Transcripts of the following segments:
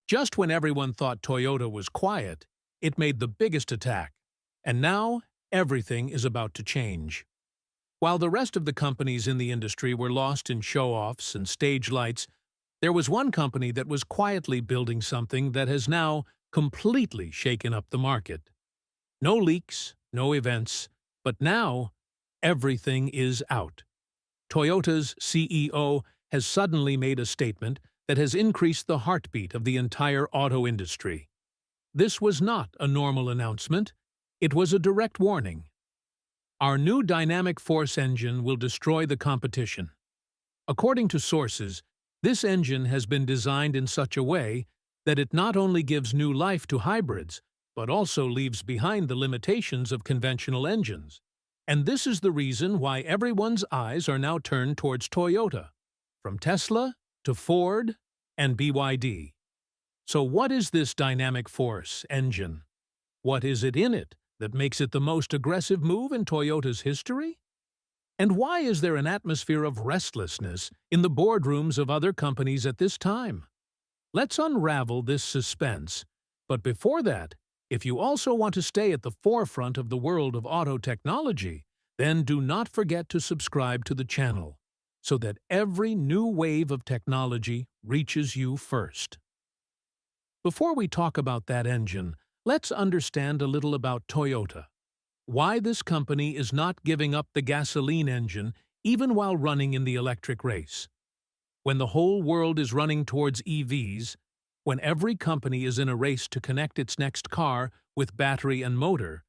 Just when everyone thought Toyota was quiet, it made the biggest attack. And now, everything is about to change. While the rest of the companies in the industry were lost in show-offs and stage lights, there was one company that was quietly building something that has now completely shaken up the market. No leaks, no events, but now everything is out. Toyota's CEO has suddenly made a statement that has increased the heartbeat of the entire auto industry. This was not a normal announcement, it was a direct warning. Our new dynamic force engine will destroy the competition. According to sources, this engine has been designed in such a way that it not only gives new life to hybrids, but also leaves behind the limitations of conventional engines. And this is the reason why everyone's eyes are now turned towards Toyota, from Tesla to Ford and BYD. So what is this dynamic force engine? What is it in it that makes it the most aggressive move in Toyota's history? And why is there an atmosphere of restlessness in the boardrooms of other companies at this time? Let's unravel this suspense. But before that, if you also want to stay at the forefront of the world of auto technology, then do not forget to subscribe to the channel so that every new wave of technology reaches you first. Before we talk about that engine, let's understand a little about Toyota. Why this company is not giving up the gasoline engine even while running in the electric race. When the whole world is running towards EVs, when every company is in a race to connect its next car with battery and motor,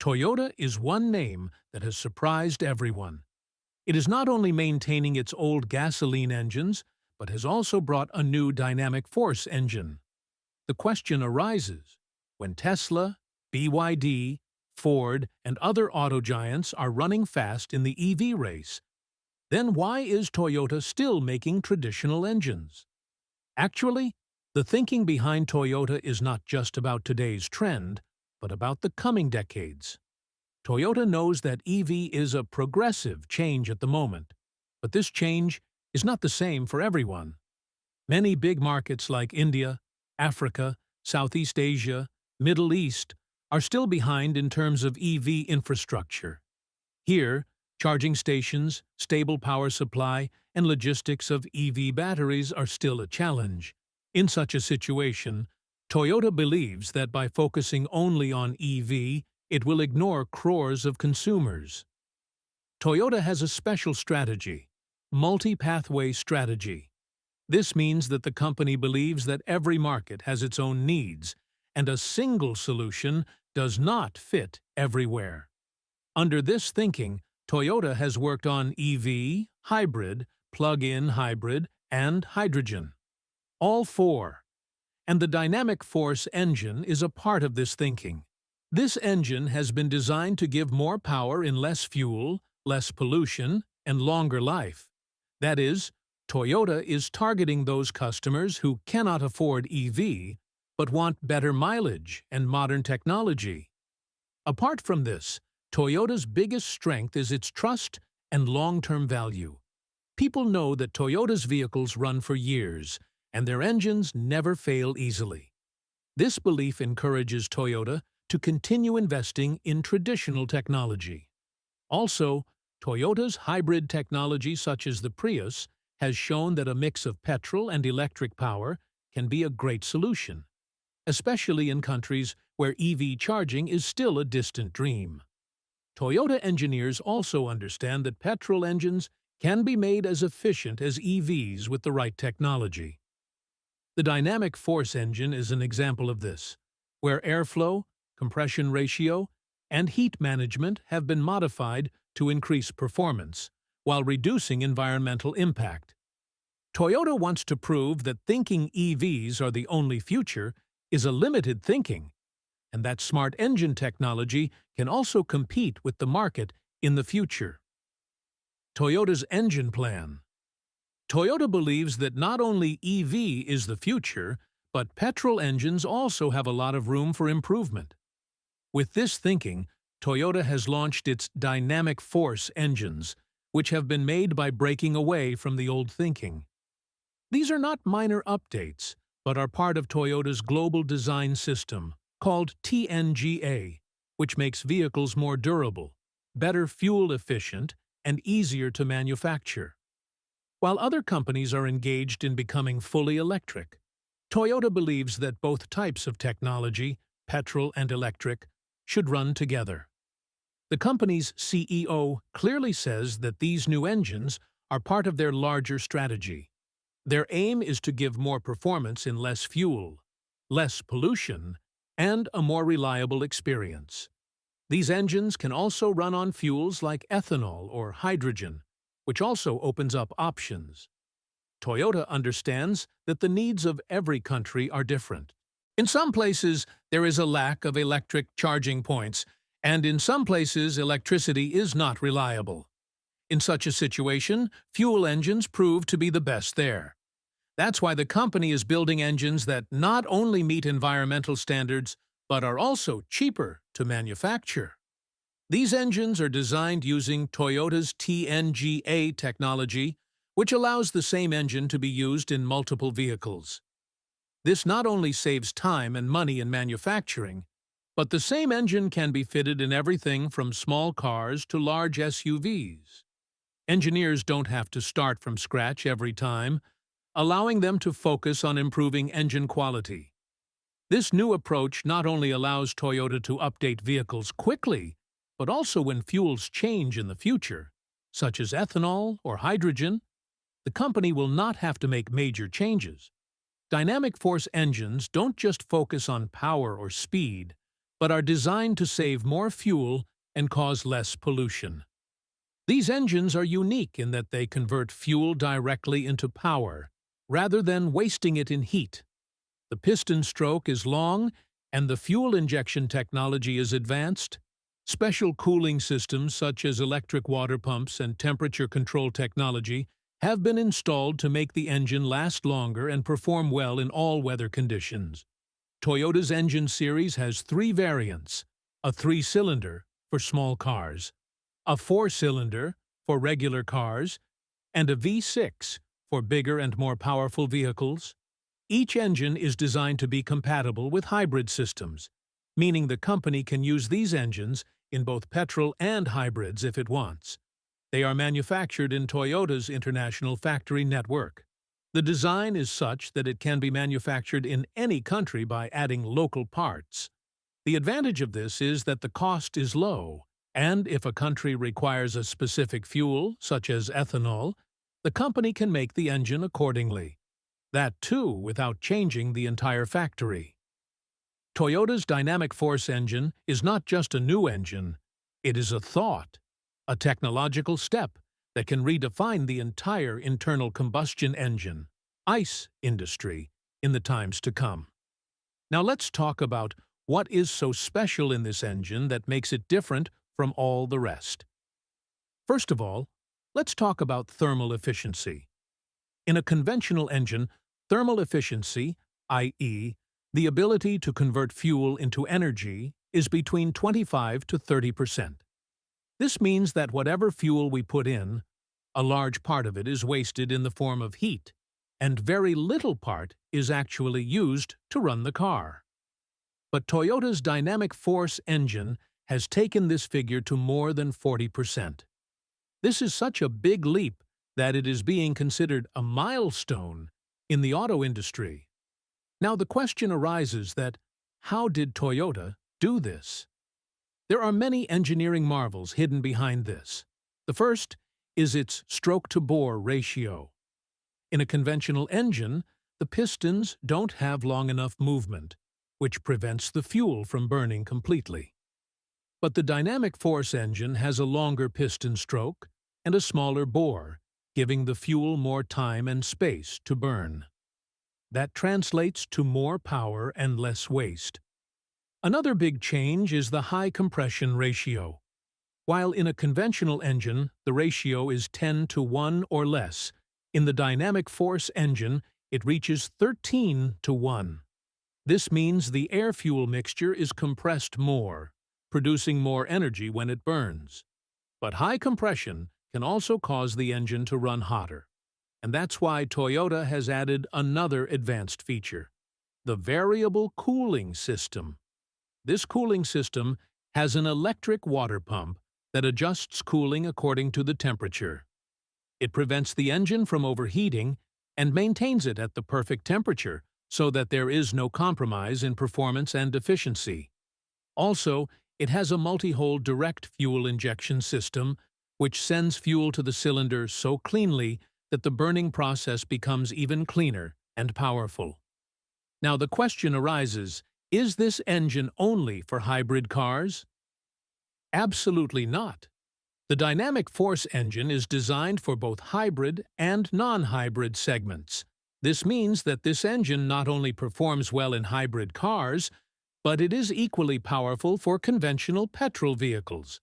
Toyota is one name that has surprised everyone. It is not only maintaining its old gasoline engines, but has also brought a new dynamic force engine. The question arises, when Tesla, BYD, Ford, and other auto giants are running fast in the EV race, then why is Toyota still making traditional engines? Actually, the thinking behind Toyota is not just about today's trend, but about the coming decades. Toyota knows that EV is a progressive change at the moment, but this change is not the same for everyone. Many big markets like India, Africa, Southeast Asia, Middle East are still behind in terms of EV infrastructure. Here, charging stations, stable power supply, and logistics of EV batteries are still a challenge. In such a situation, Toyota believes that by focusing only on EV, it will ignore crores of consumers. Toyota has a special strategy, multi-pathway strategy. This means that the company believes that every market has its own needs, and a single solution does not fit everywhere. Under this thinking, Toyota has worked on EV, hybrid, plug-in hybrid, and hydrogen. All four. And the dynamic force engine is a part of this thinking. This engine has been designed to give more power in less fuel, less pollution, and longer life. That is, Toyota is targeting those customers who cannot afford EV, but want better mileage and modern technology. Apart from this, Toyota's biggest strength is its trust and long-term value. People know that Toyota's vehicles run for years, and their engines never fail easily. This belief encourages Toyota to continue investing in traditional technology. Also, Toyota's hybrid technology such as the Prius has shown that a mix of petrol and electric power can be a great solution, especially in countries where EV charging is still a distant dream. Toyota engineers also understand that petrol engines can be made as efficient as EVs with the right technology. The dynamic force engine is an example of this, where airflow, compression ratio, and heat management have been modified to increase performance, while reducing environmental impact. Toyota wants to prove that thinking EVs are the only future is a limited thinking, and that smart engine technology can also compete with the market in the future. Toyota's engine plan. Toyota believes that not only EV is the future, but petrol engines also have a lot of room for improvement. With this thinking, Toyota has launched its dynamic force engines, which have been made by breaking away from the old thinking. These are not minor updates, but are part of Toyota's global design system, called TNGA, which makes vehicles more durable, better fuel efficient, and easier to manufacture. While other companies are engaged in becoming fully electric, Toyota believes that both types of technology, petrol and electric, should run together. The company's CEO clearly says that these new engines are part of their larger strategy. Their aim is to give more performance in less fuel, less pollution, and a more reliable experience. These engines can also run on fuels like ethanol or hydrogen, which also opens up options. Toyota understands that the needs of every country are different. In some places, there is a lack of electric charging points, and in some places, electricity is not reliable. In such a situation, fuel engines prove to be the best there. That's why the company is building engines that not only meet environmental standards, but are also cheaper to manufacture. These engines are designed using Toyota's TNGA technology, which allows the same engine to be used in multiple vehicles. This not only saves time and money in manufacturing, but the same engine can be fitted in everything from small cars to large SUVs. Engineers don't have to start from scratch every time, allowing them to focus on improving engine quality. This new approach not only allows Toyota to update vehicles quickly, but also when fuels change in the future, such as ethanol or hydrogen, the company will not have to make major changes. Dynamic force engines don't just focus on power or speed, but are designed to save more fuel and cause less pollution. These engines are unique in that they convert fuel directly into power, rather than wasting it in heat. The piston stroke is long, and the fuel injection technology is advanced. Special cooling systems such as electric water pumps and temperature control technology have been installed to make the engine last longer and perform well in all weather conditions. Toyota's engine series has 3 variants: a 3-cylinder for small cars, a 4-cylinder for regular cars, and a V6 for bigger and more powerful vehicles. Each engine is designed to be compatible with hybrid systems, meaning the company can use these engines in both petrol and hybrids if it wants. They are manufactured in Toyota's international factory network. The design is such that it can be manufactured in any country by adding local parts. The advantage of this is that the cost is low, and if a country requires a specific fuel, such as ethanol, the company can make the engine accordingly. That too without changing the entire factory. Toyota's dynamic force engine is not just a new engine, it is a thought, a technological step that can redefine the entire internal combustion engine, ICE industry, in the times to come. Now let's talk about what is so special in this engine that makes it different from all the rest. First of all, let's talk about thermal efficiency. In a conventional engine, thermal efficiency, i.e., the ability to convert fuel into energy, is between 25 to 30%. This means that whatever fuel we put in, a large part of it is wasted in the form of heat, and very little part is actually used to run the car. But Toyota's dynamic force engine has taken this figure to more than 40%. This is such a big leap that it is being considered a milestone in the auto industry. Now the question arises that, how did Toyota do this? There are many engineering marvels hidden behind this. The first is its stroke-to-bore ratio. In a conventional engine, the pistons don't have long enough movement, which prevents the fuel from burning completely. But the dynamic force engine has a longer piston stroke and a smaller bore, giving the fuel more time and space to burn. That translates to more power and less waste. Another big change is the high compression ratio. While in a conventional engine, the ratio is 10 to 1 or less, in the dynamic force engine, it reaches 13 to 1. This means the air-fuel mixture is compressed more, producing more energy when it burns. But high compression can also cause the engine to run hotter. And that's why Toyota has added another advanced feature, the variable cooling system. This cooling system has an electric water pump that adjusts cooling according to the temperature. It prevents the engine from overheating and maintains it at the perfect temperature so that there is no compromise in performance and efficiency. Also, it has a multi-hole direct fuel injection system which sends fuel to the cylinder so cleanly that the burning process becomes even cleaner and powerful. Now the question arises, is this engine only for hybrid cars? Absolutely not. The dynamic force engine is designed for both hybrid and non-hybrid segments. This means that this engine not only performs well in hybrid cars, but it is equally powerful for conventional petrol vehicles.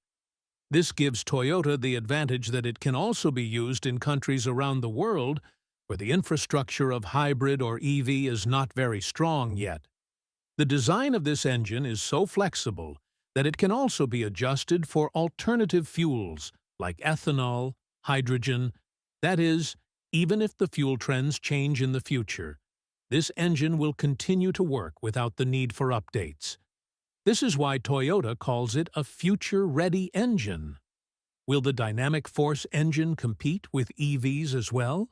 This gives Toyota the advantage that it can also be used in countries around the world where the infrastructure of hybrid or EV is not very strong yet. The design of this engine is so flexible that it can also be adjusted for alternative fuels like ethanol, hydrogen. That is, even if the fuel trends change in the future, this engine will continue to work without the need for updates. This is why Toyota calls it a future-ready engine. Will the dynamic force engine compete with EVs as well?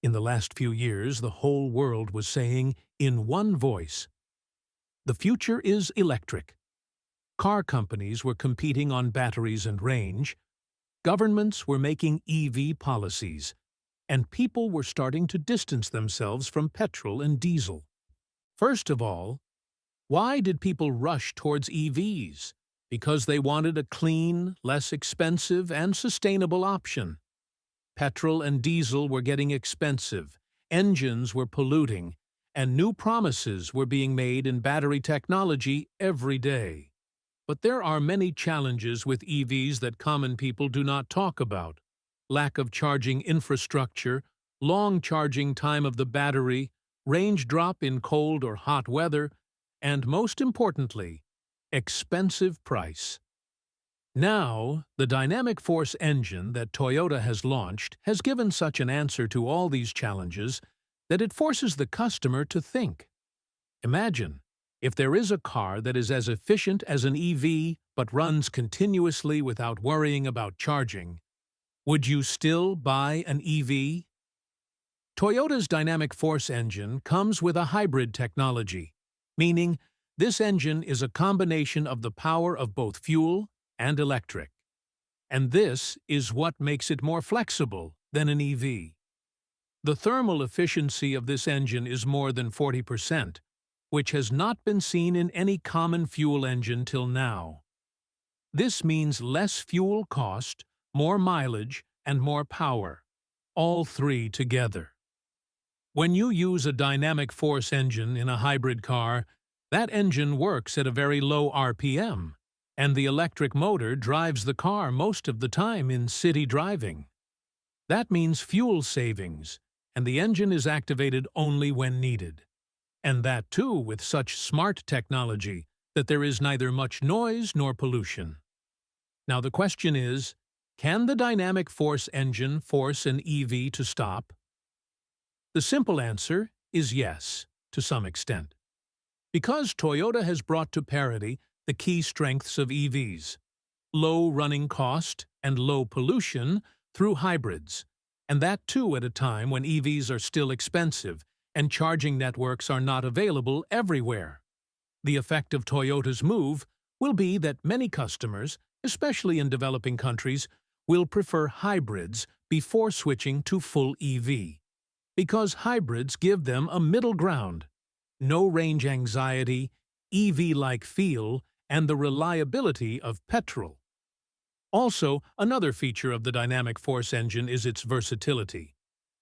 In the last few years, the whole world was saying, in one voice, the future is electric. Car companies were competing on batteries and range, governments were making EV policies, and people were starting to distance themselves from petrol and diesel. First of all, why did people rush towards EVs? Because they wanted a clean, less expensive, and sustainable option. Petrol and diesel were getting expensive, engines were polluting, and new promises were being made in battery technology every day. But there are many challenges with EVs that common people do not talk about. Lack of charging infrastructure, long charging time of the battery, range drop in cold or hot weather, and most importantly, expensive price. Now, the dynamic force engine that Toyota has launched has given such an answer to all these challenges that it forces the customer to think. Imagine, if there is a car that is as efficient as an EV but runs continuously without worrying about charging, would you still buy an EV? Toyota's dynamic force engine comes with a hybrid technology, meaning this engine is a combination of the power of both fuel and electric. And this is what makes it more flexible than an EV. The thermal efficiency of this engine is more than 40%, which has not been seen in any common fuel engine till now. This means less fuel cost, more mileage, and more power, all three together. When you use a dynamic force engine in a hybrid car, that engine works at a very low RPM, and the electric motor drives the car most of the time in city driving. That means fuel savings, and the engine is activated only when needed. And that too with such smart technology that there is neither much noise nor pollution. Now the question is, can the dynamic force engine force an EV to stop? The simple answer is yes, to some extent. Because Toyota has brought to parity the key strengths of EVs, low running cost and low pollution through hybrids, and that too at a time when EVs are still expensive and charging networks are not available everywhere. The effect of Toyota's move will be that many customers, especially in developing countries, will prefer hybrids before switching to full EV, because hybrids give them a middle ground, no range anxiety, EV-like feel, and the reliability of petrol. Also, another feature of the dynamic force engine is its versatility.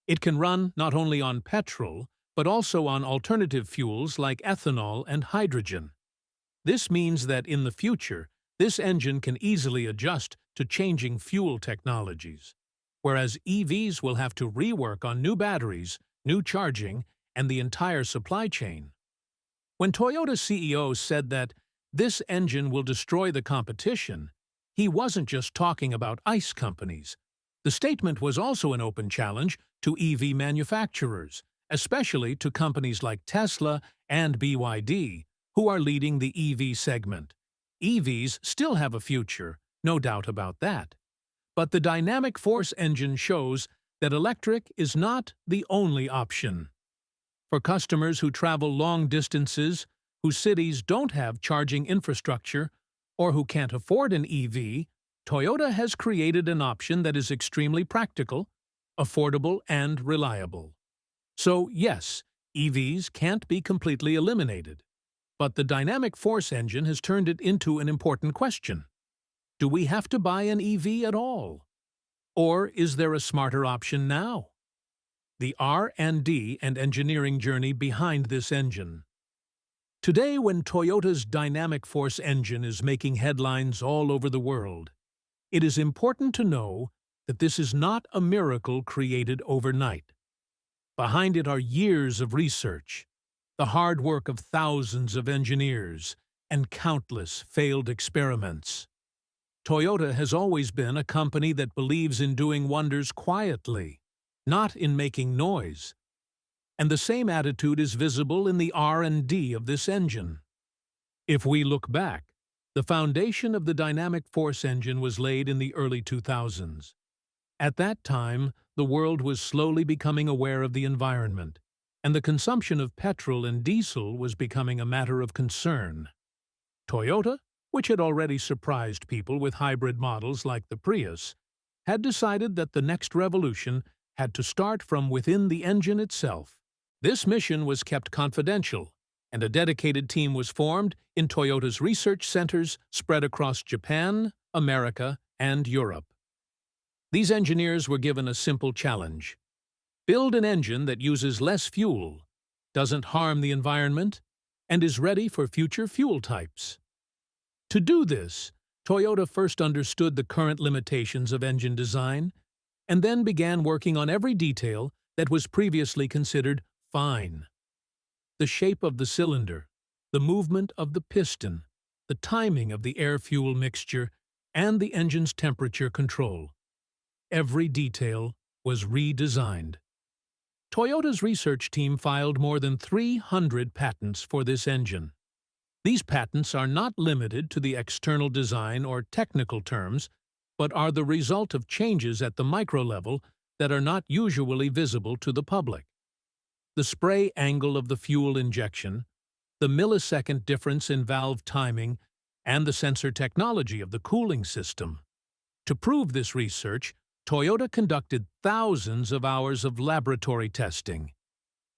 It can run not only on petrol, but also on alternative fuels like ethanol and hydrogen. This means that in the future, this engine can easily adjust to changing fuel technologies, whereas EVs will have to rework on new batteries, new charging, and the entire supply chain. When Toyota's CEO said that this engine will destroy the competition, he wasn't just talking about ICE companies, The statement was also an open challenge to EV manufacturers, especially to companies like Tesla and BYD, who are leading the EV segment. EVs still have a future, no doubt about that. But the dynamic force engine shows that electric is not the only option. For customers who travel long distances, whose cities don't have charging infrastructure, or who can't afford an EV, Toyota has created an option that is extremely practical, affordable, and reliable. So, yes, EVs can't be completely eliminated. But the dynamic force engine has turned it into an important question. Do we have to buy an EV at all? Or is there a smarter option now? The R&D and engineering journey behind this engine. Today, when Toyota's dynamic force engine is making headlines all over the world, it is important to know that this is not a miracle created overnight. Behind it are years of research, the hard work of thousands of engineers, and countless failed experiments. Toyota has always been a company that believes in doing wonders quietly, not in making noise. And the same attitude is visible in the R&D of this engine. If we look back, the foundation of the dynamic force engine was laid in the early 2000s. At that time, the world was slowly becoming aware of the environment, and the consumption of petrol and diesel was becoming a matter of concern. Toyota, which had already surprised people with hybrid models like the Prius, had decided that the next revolution had to start from within the engine itself. This mission was kept confidential, and a dedicated team was formed in Toyota's research centers spread across Japan, America, and Europe. These engineers were given a simple challenge: build an engine that uses less fuel, doesn't harm the environment, and is ready for future fuel types. To do this, Toyota first understood the current limitations of engine design, and then began working on every detail that was previously considered fine. The shape of the cylinder, the movement of the piston, the timing of the air-fuel mixture, and the engine's temperature control. Every detail was redesigned. Toyota's research team filed more than 300 patents for this engine. These patents are not limited to the external design or technical terms, but are the result of changes at the micro level that are not usually visible to the public. The spray angle of the fuel injection, the millisecond difference in valve timing, and the sensor technology of the cooling system. To prove this research, Toyota conducted thousands of hours of laboratory testing.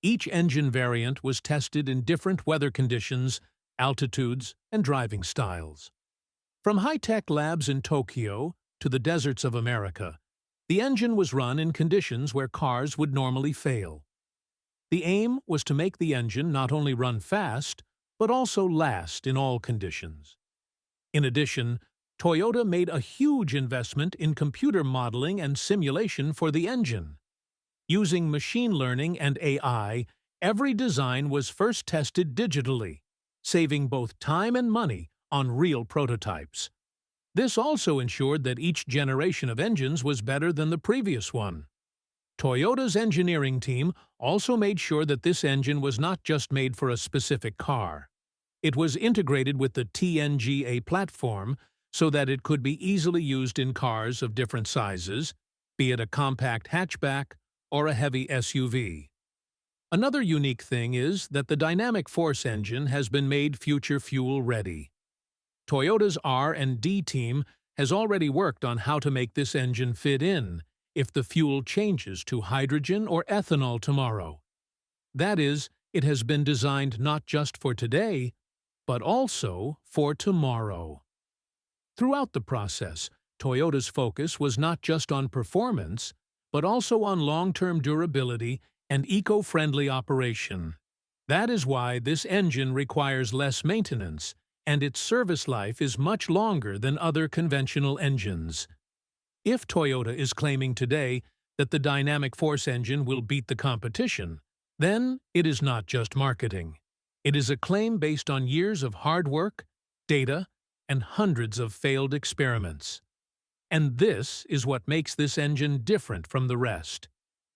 Each engine variant was tested in different weather conditions, altitudes, and driving styles. From high-tech labs in Tokyo to the deserts of America, the engine was run in conditions where cars would normally fail. The aim was to make the engine not only run fast, but also last in all conditions. In addition, Toyota made a huge investment in computer modeling and simulation for the engine. Using machine learning and AI, every design was first tested digitally, saving both time and money on real prototypes. This also ensured that each generation of engines was better than the previous one. Toyota's engineering team also made sure that this engine was not just made for a specific car. It was integrated with the TNGA platform so that it could be easily used in cars of different sizes, be it a compact hatchback or a heavy SUV. Another unique thing is that the dynamic force engine has been made future fuel ready. Toyota's R&D team has already worked on how to make this engine fit in if the fuel changes to hydrogen or ethanol tomorrow. That is, it has been designed not just for today, but also for tomorrow. Throughout the process, Toyota's focus was not just on performance, but also on long-term durability and eco-friendly operation. That is why this engine requires less maintenance, and its service life is much longer than other conventional engines. If Toyota is claiming today that the dynamic force engine will beat the competition, then it is not just marketing. It is a claim based on years of hard work, data, and hundreds of failed experiments. And this is what makes this engine different from the rest.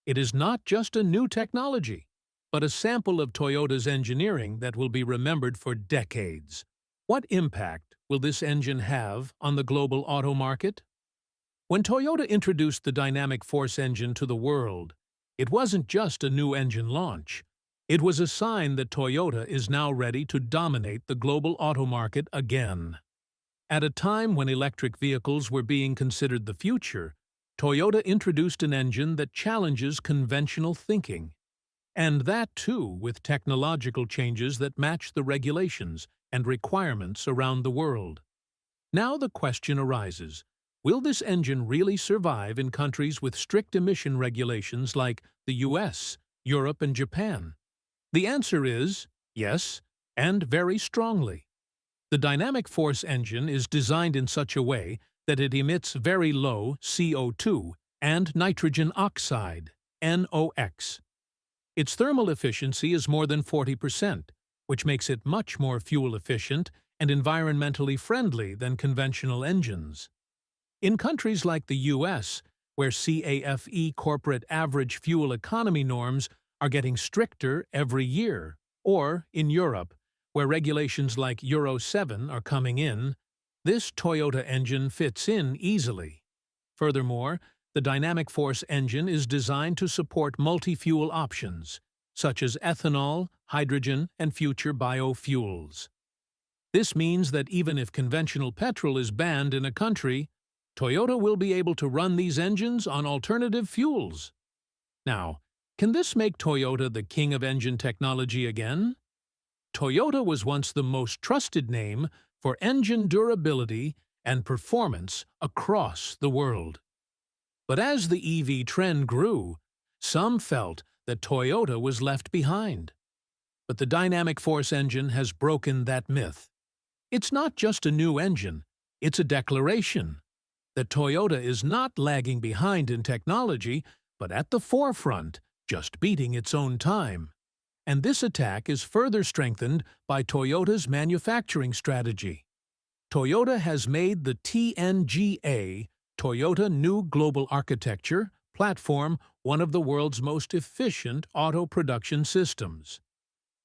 It is not just a new technology, but a sample of Toyota's engineering that will be remembered for decades. What impact will this engine have on the global auto market? When Toyota introduced the dynamic force engine to the world, it wasn't just a new engine launch. It was a sign that Toyota is now ready to dominate the global auto market again. At a time when electric vehicles were being considered the future, Toyota introduced an engine that challenges conventional thinking. And that, too, with technological changes that match the regulations and requirements around the world. Now the question arises, will this engine really survive in countries with strict emission regulations like the US, Europe, and Japan? The answer is yes, and very strongly. The dynamic force engine is designed in such a way that it emits very low CO2 and nitrogen oxide, NOx. Its thermal efficiency is more than 40%, which makes it much more fuel efficient and environmentally friendly than conventional engines. In countries like the US, where CAFE corporate average fuel economy norms are getting stricter every year, or in Europe, where regulations like Euro 7 are coming in, this Toyota engine fits in easily. Furthermore, the dynamic force engine is designed to support multi-fuel options, such as ethanol, hydrogen, and future biofuels. This means that even if conventional petrol is banned in a country, Toyota will be able to run these engines on alternative fuels. Now, can this make Toyota the king of engine technology again? Toyota was once the most trusted name for engine durability and performance across the world. But as the EV trend grew, some felt that Toyota was left behind. But the dynamic force engine has broken that myth. It's not just a new engine, it's a declaration that Toyota is not lagging behind in technology, but at the forefront, just beating its own time. And this attack is further strengthened by Toyota's manufacturing strategy. Toyota has made the TNGA, Toyota New Global Architecture, platform one of the world's most efficient auto production systems.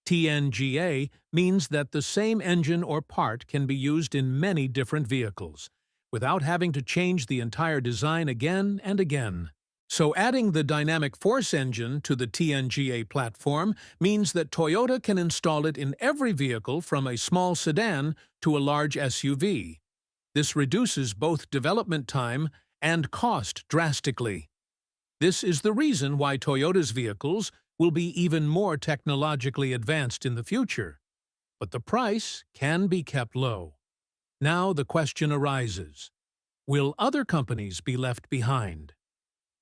TNGA means that the same engine or part can be used in many different vehicles, without having to change the entire design again and again. So adding the dynamic force engine to the TNGA platform means that Toyota can install it in every vehicle from a small sedan to a large SUV. This reduces both development time and cost drastically. This is the reason why Toyota's vehicles will be even more technologically advanced in the future. But the price can be kept low. Now the question arises, will other companies be left behind?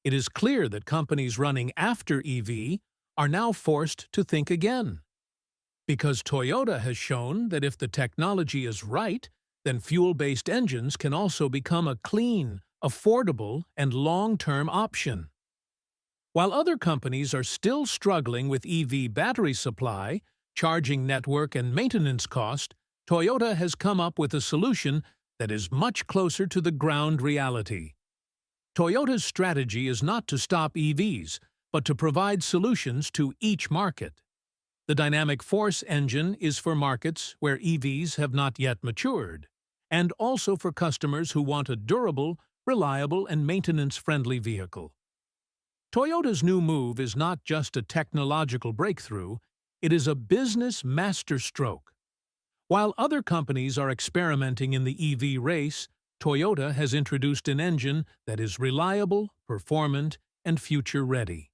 It is clear that companies running after EV are now forced to think again. Because Toyota has shown that if the technology is right, then fuel-based engines can also become a clean, affordable, and long-term option. While other companies are still struggling with EV battery supply, charging network, and maintenance cost, Toyota has come up with a solution that is much closer to the ground reality. Toyota's strategy is not to stop EVs, but to provide solutions to each market. The dynamic force engine is for markets where EVs have not yet matured, and also for customers who want a durable, reliable, and maintenance-friendly vehicle. Toyota's new move is not just a technological breakthrough, it is a business masterstroke. While other companies are experimenting in the EV race, Toyota has introduced an engine that is reliable, performant, and future-ready.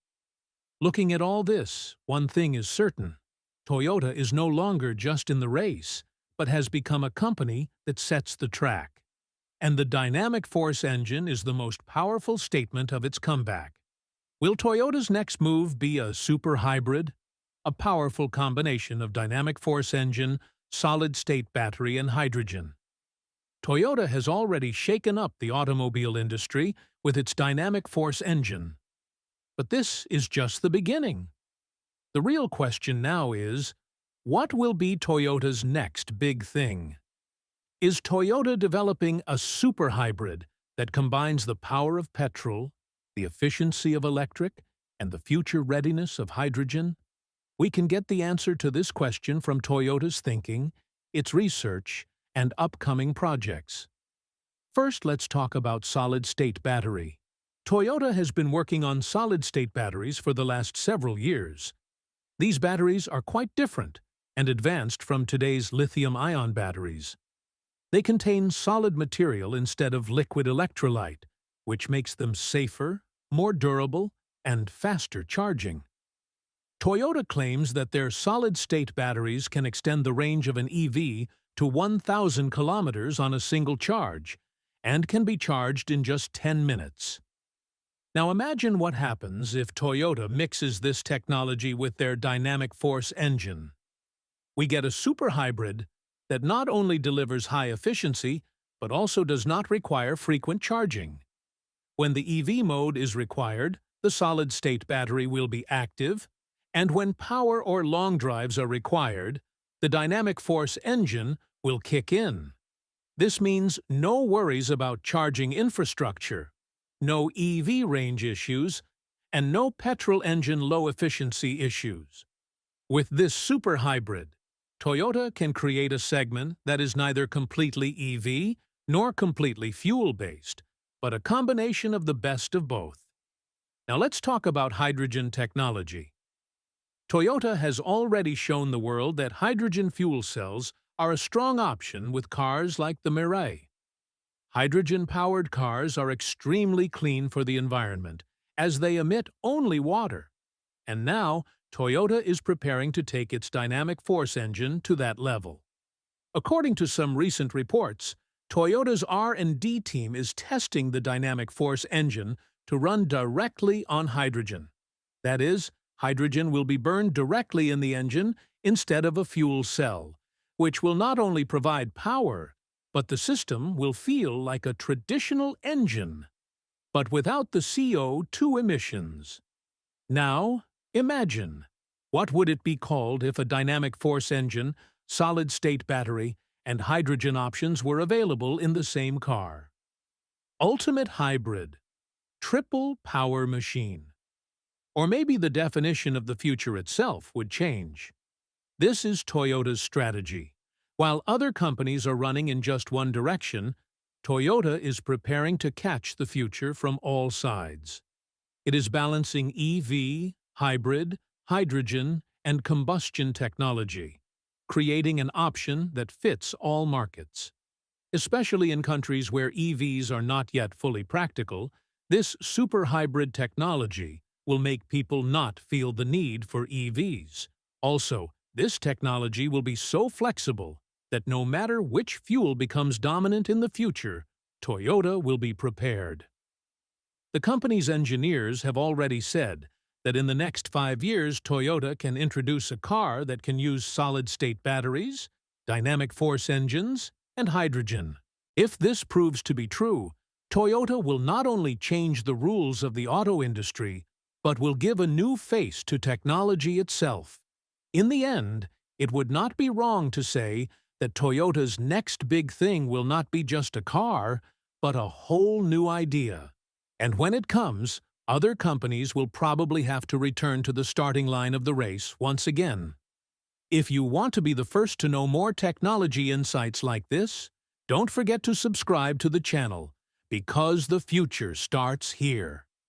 Looking at all this, one thing is certain. Toyota is no longer just in the race, but has become a company that sets the track. And the dynamic force engine is the most powerful statement of its comeback. Will Toyota's next move be a super hybrid? A powerful combination of dynamic force engine, solid-state battery, and hydrogen. Toyota has already shaken up the automobile industry with its dynamic force engine. But this is just the beginning. The real question now is, what will be Toyota's next big thing? Is Toyota developing a super hybrid that combines the power of petrol, the efficiency of electric, and the future readiness of hydrogen? We can get the answer to this question from Toyota's thinking, its research, and upcoming projects. First, let's talk about solid-state battery. Toyota has been working on solid-state batteries for the last several years. These batteries are quite different and advanced from today's lithium-ion batteries. They contain solid material instead of liquid electrolyte, which makes them safer, more durable, and faster charging. Toyota claims that their solid-state batteries can extend the range of an EV to 1,000 kilometers on a single charge and can be charged in just 10 minutes. Now imagine what happens if Toyota mixes this technology with their dynamic force engine. We get a super hybrid that not only delivers high efficiency, but also does not require frequent charging. When the EV mode is required, the solid-state battery will be active, and when power or long drives are required, the dynamic force engine will kick in. This means no worries about charging infrastructure, no EV range issues, and no petrol engine low-efficiency issues. With this super hybrid, Toyota can create a segment that is neither completely EV nor completely fuel-based, but a combination of the best of both. Now let's talk about hydrogen technology. Toyota has already shown the world that hydrogen fuel cells are a strong option with cars like the Mirai. Hydrogen-powered cars are extremely clean for the environment, as they emit only water. And now, Toyota is preparing to take its dynamic force engine to that level. According to some recent reports, Toyota's R&D team is testing the dynamic force engine to run directly on hydrogen. That is, hydrogen will be burned directly in the engine instead of a fuel cell, which will not only provide power, but the system will feel like a traditional engine, but without the CO2 emissions. Now, imagine, what would it be called if a dynamic force engine, solid-state battery, and hydrogen options were available in the same car? Ultimate hybrid, triple power machine. Or maybe the definition of the future itself would change. This is Toyota's strategy. While other companies are running in just one direction, Toyota is preparing to catch the future from all sides. It is balancing EV, hybrid, hydrogen, and combustion technology, creating an option that fits all markets. Especially in countries where EVs are not yet fully practical, this super hybrid technology will make people not feel the need for EVs. Also, this technology will be so flexible that no matter which fuel becomes dominant in the future, Toyota will be prepared. The company's engineers have already said that in the next 5 years, Toyota can introduce a car that can use solid-state batteries, dynamic force engines, and hydrogen. If this proves to be true, Toyota will not only change the rules of the auto industry, but will give a new face to technology itself. In the end, it would not be wrong to say that Toyota's next big thing will not be just a car, but a whole new idea. And when it comes, other companies will probably have to return to the starting line of the race once again. If you want to be the first to know more technology insights like this, don't forget to subscribe to the channel, because the future starts here.